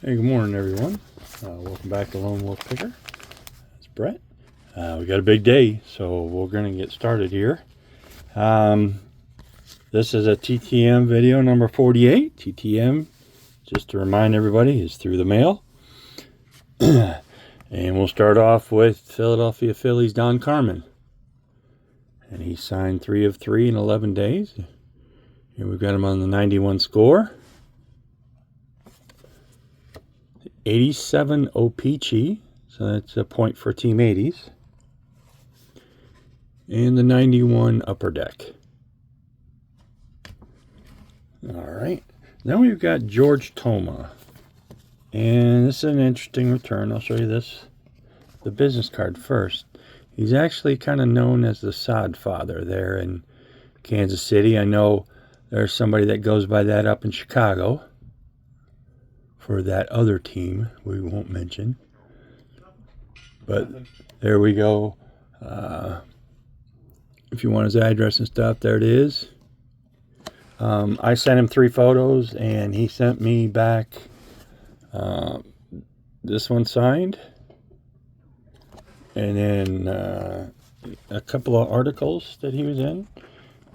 Hey, good morning, everyone. Welcome back to Lone Wolf Picker. It's Brett. We got a big day, so we're going to get started here. This is a TTM video number 48. TTM, just to remind everybody, is through the mail. And we'll start off with Philadelphia Phillies Don Carmen. And he signed 3 of 3 in 11 days. Here we've got him on the 91 score. 87 OPG, so that's a point for Team 80s. And the 91 Upper Deck. Alright, then we've got George Toma. And this is an interesting return. I'll show you this, the business card first. He's actually kind of known as the sod father there in Kansas City. I know there's somebody that goes by that up in Chicago for that other team we won't mention. But there we go. If you want his address and stuff, there it is. I sent him 3 photos and he sent me back this one signed, and then a couple of articles that he was in.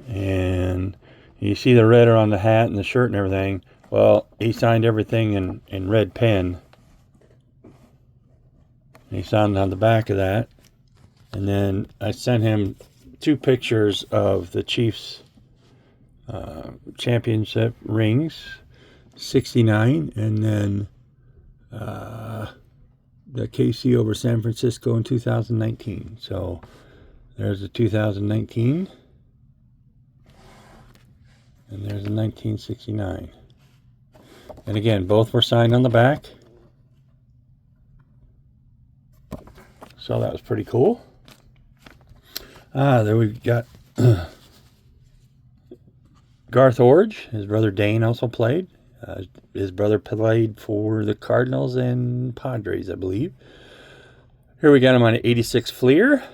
And you see the red on the hat and the shirt and everything. Well, he signed everything in red pen. He signed on the back of that. And then I sent him 2 pictures of the Chiefs championship rings, 69, and then the KC over San Francisco in 2019. So there's the 2019, and there's the 1969. And again, both were signed on the back. So that was pretty cool. There we've got Garth Orge. His brother Dane also played. His brother played for the Cardinals and Padres, I believe. Here we got him on an 86 Fleer.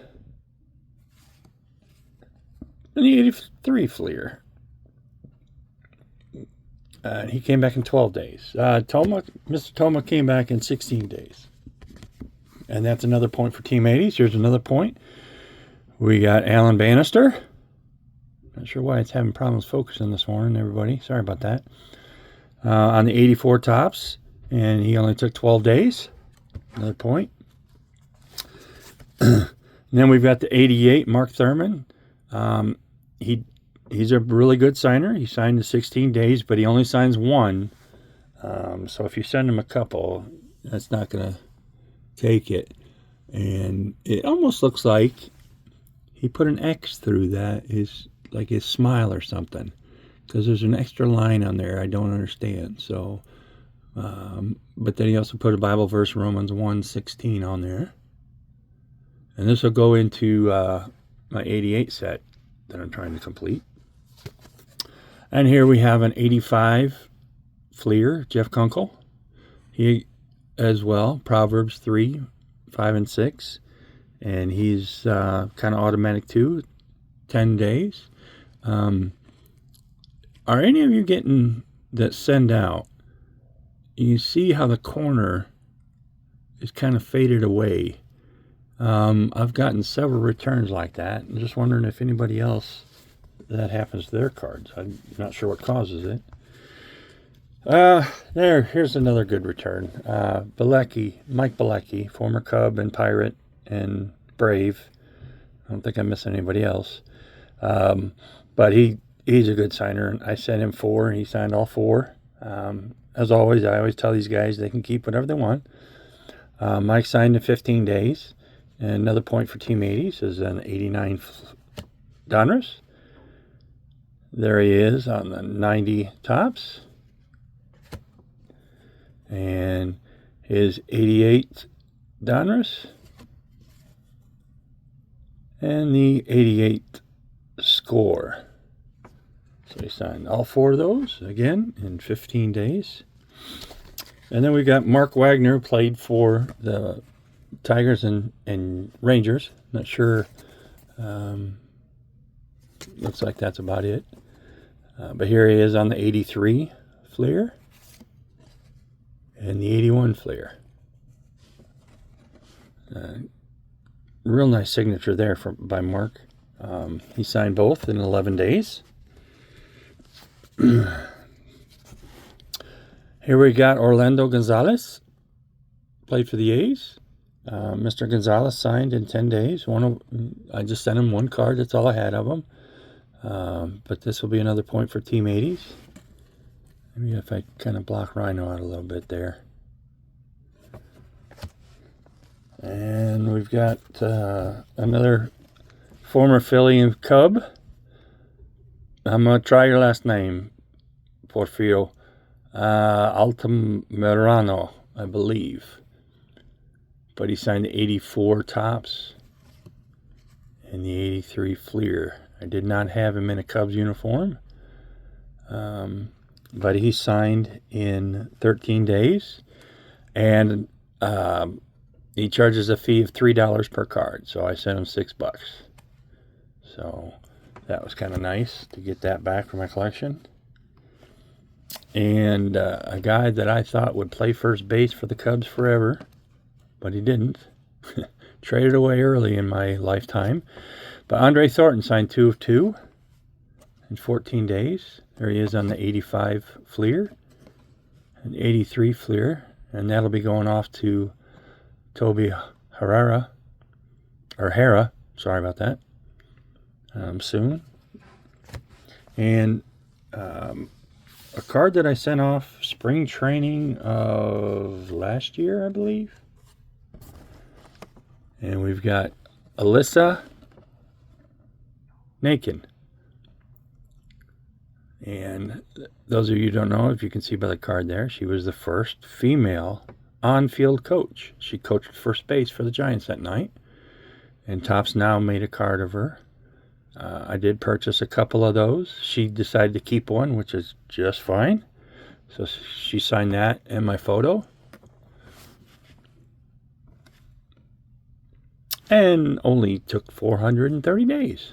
And the 83 Fleer. He came back in 12 days. Mr. Toma came back in 16 days. And that's another point for Team 80s. Here's another point. We got Alan Bannister. Not sure why it's having problems focusing this morning, everybody. Sorry about that. On the 84 Tops. And he only took 12 days. Another point. And then we've got the 88 Mark Thurman. He's a really good signer. He signed in 16 days, but he only signs 1. So if you send him a couple, that's not going to take it. And it almost looks like he put an X through that, like his smile or something. Because there's an extra line on there I don't understand. So, but then he also put a Bible verse, Romans 1:16 on there. And this will go into my 88 set that I'm trying to complete. And here we have an 85 Fleer, Jeff Kunkel. He as well, Proverbs 3, 5, and 6. And he's kind of automatic too, 10 days. Are any of you getting that send out? You see how the corner is kind of faded away. I've gotten several returns like that. I'm just wondering if anybody else that happens to their cards. I'm not sure what causes it. Here's another good return. Mike Bilecki, former Cub and Pirate and Brave. I don't think I missed anybody else. But he's a good signer. I sent him 4, and he signed all 4. As always, I always tell these guys they can keep whatever they want. Mike signed in 15 days. And another point for Team 80s is an 89 Donruss. There he is on the 90 Tops. And his 88 Donruss. And the 88 Score. So he signed all 4 of those, again, in 15 days. And then we got Mark Wagner, played for the Tigers and Rangers. Not sure. Looks like that's about it. But here he is on the 83 Fleer. and the 81 Fleer. Real nice signature there by Mark. He signed both in 11 days. Here we got Orlando Gonzalez. Played for the A's. Mr. Gonzalez signed in 10 days. I just sent him one card. That's all I had of him. But this will be another point for Team 80s. Maybe if I kind of block Rhino out a little bit there. And we've got another former Philly and Cub. I'm going to try your last name, Porfirio. Altamirano, I believe. But he signed the 84 Tops and the 83 Fleer. I did not have him in a Cubs uniform. But he signed in 13 days. And he charges a fee of $3 per card. So I sent him $6. So that was kind of nice to get that back for my collection. And a guy that I thought would play first base for the Cubs forever, but he didn't. Traded away early in my lifetime. But Andre Thornton signed 2 of 2 in 14 days. There he is on the 85 Fleer and 83 Fleer. And that'll be going off to Toby Hara, sorry about that, soon. And a card that I sent off spring training of last year, I believe. And we've got Alyssa Nakin. And those of you who don't know, if you can see by the card there, she was the first female on-field coach. She coached first base for the Giants that night. And Topps now made a card of her. I did purchase a couple of those. She decided to keep one, which is just fine. So she signed that and my photo. And only took 430 days.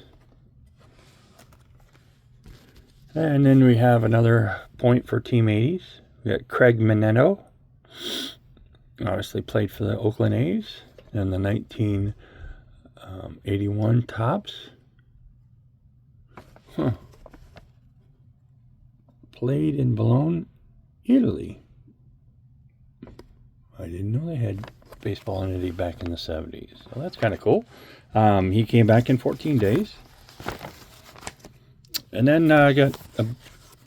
And then we have another point for Team 80s. We got Craig Minetto. Obviously played for the Oakland A's. And the 1981 Topps. Played in Bologna, Italy. I didn't know they had baseball in Italy back in the 70s. So that's kind of cool. He came back in 14 days. And then I got, in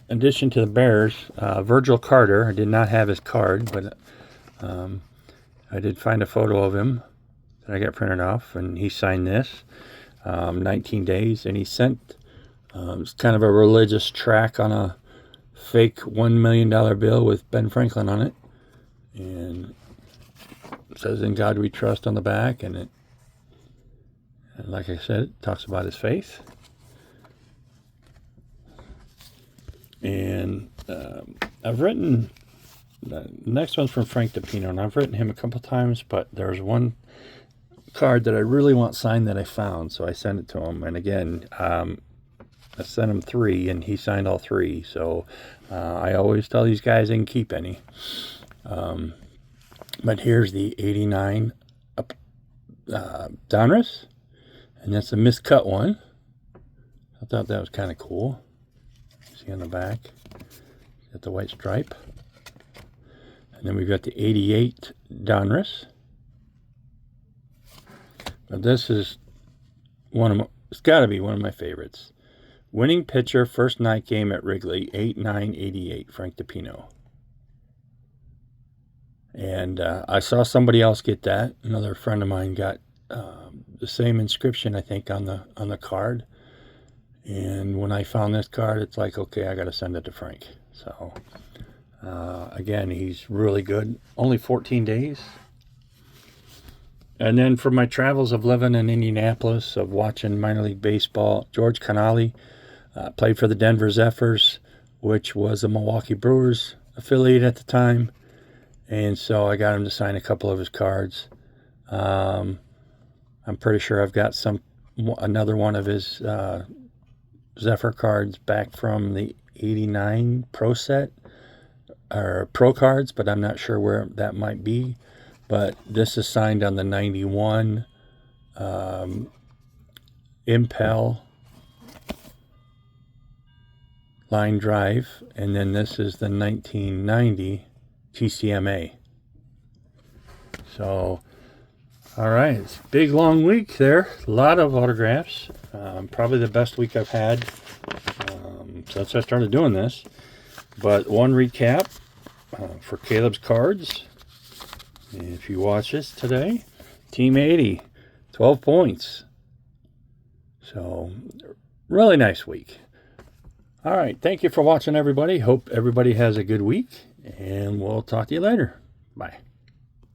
addition to the Bears, Virgil Carter. I did not have his card, but I did find a photo of him that I got printed off, and he signed this. 19 days, and he sent it's kind of a religious track on a fake $1 million bill with Ben Franklin on it. And it says, "In God We Trust" on the back. And like I said, it talks about his faith. And I've written, the next one's from Frank DiPino, and I've written him a couple times, but there's one card that I really want signed that I found, so I sent it to him. And again, I sent him 3, and he signed all 3. So I always tell these guys they can keep any. But here's the 89 Donruss, and that's a miscut one. I thought that was kind of cool. See on the back, got the white stripe. And then we've got the 88 Donruss. Now this is it's got to be one of my favorites. Winning pitcher, first night game at Wrigley, 8/9/88, Frank DiPino. And I saw somebody else get that. Another friend of mine got the same inscription, I think, on the card. And when I found this card, it's like, okay, I got to send it to Frank. So, again, he's really good. Only 14 days. And then for my travels of living in Indianapolis, of watching minor league baseball, George Canali played for the Denver Zephyrs, which was a Milwaukee Brewers affiliate at the time. And so I got him to sign a couple of his cards. I'm pretty sure I've got another one of his Zephyr cards back from the 89 Pro Set or Pro cards, but I'm not sure where that might be. But this is signed on the 91 Impel line drive, and then this is the 1990 TCMA. So, all right, it's a big long week there. A lot of autographs. Probably the best week I've had since I started doing this. But one recap for Caleb's cards. If you watch this today, Team 80, 12 points. So, really nice week. All right, thank you for watching, everybody. Hope everybody has a good week, and we'll talk to you later. Bye.